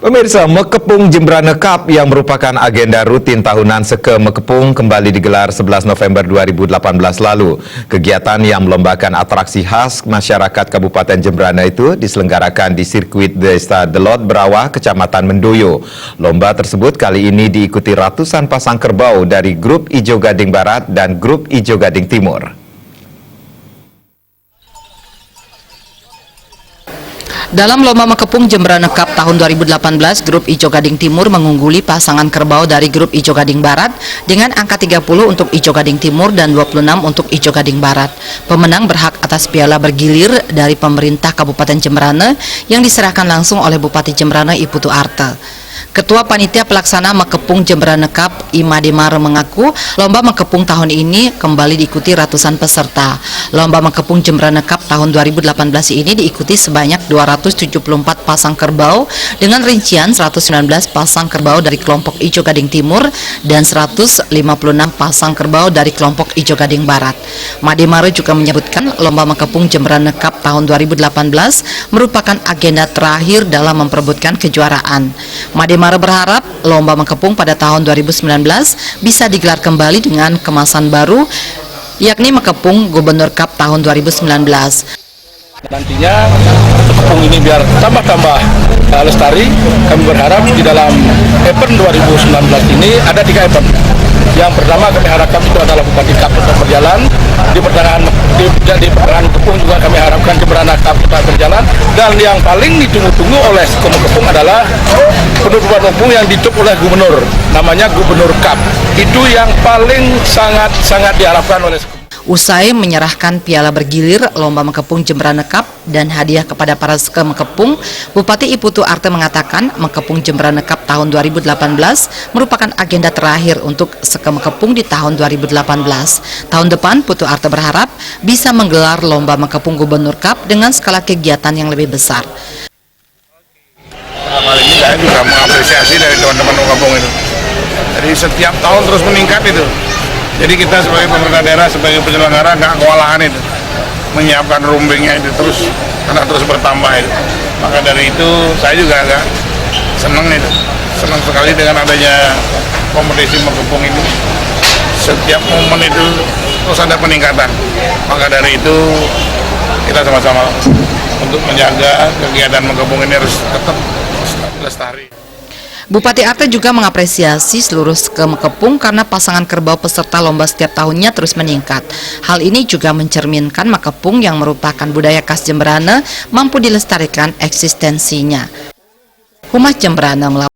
Pemirsa, Mekepung Jembrana Cup yang merupakan agenda rutin tahunan Seke Mekepung kembali digelar 11 November 2018 lalu. Kegiatan yang melombakan atraksi khas masyarakat Kabupaten Jembrana itu diselenggarakan di sirkuit Desa Delot Berawah, Kecamatan Mendoyo. Lomba tersebut kali ini diikuti ratusan pasang kerbau dari grup Ijo Gading Barat dan grup Ijo Gading Timur. Dalam Lomba Mekepung Jembrana Cup tahun 2018, grup Ijo Gading Timur mengungguli pasangan kerbau dari grup Ijo Gading Barat dengan angka 30 untuk Ijo Gading Timur dan 26 untuk Ijo Gading Barat. Pemenang berhak atas piala bergilir dari pemerintah Kabupaten Jembrana yang diserahkan langsung oleh Bupati Jembrana I Putu Arte. Ketua Panitia Pelaksana Mekepung Jembrana Cup Imade Mare mengaku Lomba Mekepung tahun ini kembali diikuti ratusan peserta. Lomba Mekepung Jembrana Cup tahun 2018 ini diikuti sebanyak 274 pasang kerbau dengan rincian 119 pasang kerbau dari kelompok Ijo Gading Timur dan 156 pasang kerbau dari kelompok Ijo Gading Barat. Made Mare juga menyebutkan Lomba Mekepung Jembrana Cup tahun 2018 merupakan agenda terakhir dalam memperebutkan kejuaraan. Made Mare berharap Lomba Mekepung pada tahun 2019 bisa digelar kembali dengan kemasan baru, yakni Mekepung Gubernur Cup tahun 2019. Nantinya Mekepung ini biar tambah-tambah lestari, kami berharap di dalam event 2019 ini ada 3 event. Yang pertama kami harapkan itu adalah Bupati Cup tetap berjalan. Di pertengahan Mekepung juga kami harapkan Jembrana Cup tetap berjalan. Dan yang paling ditunggu-tunggu oleh Mekepung adalah penutupan Mekepung yang ditutup oleh gubernur, namanya Gubernur Cup. Itu yang paling sangat diharapkan oleh Usai menyerahkan piala bergilir Lomba Mekepung Jembrana Cup dan hadiah kepada para Seke Mekepung, Bupati I Putu Arte mengatakan Mekepung Jembrana Cup tahun 2018 merupakan agenda terakhir untuk Seke Mekepung di tahun 2018. Tahun depan Putu Arte berharap bisa menggelar Lomba Mekepung Gubernur Cup dengan skala kegiatan yang lebih besar. Hal ini saya juga mengapresiasi dari teman-teman Mekepung itu. Jadi setiap tahun terus meningkat itu. Jadi kita sebagai pemerintah daerah, sebagai penyelenggara nggak kewalahan itu, menyiapkan rumbingnya itu terus, karena terus bertambah itu. Maka dari itu saya juga agak senang sekali dengan adanya kompetisi Mekepung ini. Setiap momen itu terus ada peningkatan. Maka dari itu kita sama-sama untuk menjaga kegiatan Mekepung ini harus tetap lestari. Bupati Arte juga mengapresiasi seluruh Seke Mekepung karena pasangan kerbau peserta lomba setiap tahunnya terus meningkat. Hal ini juga mencerminkan Mekepung yang merupakan budaya khas Jembrana mampu dilestarikan eksistensinya. Humas Jembrana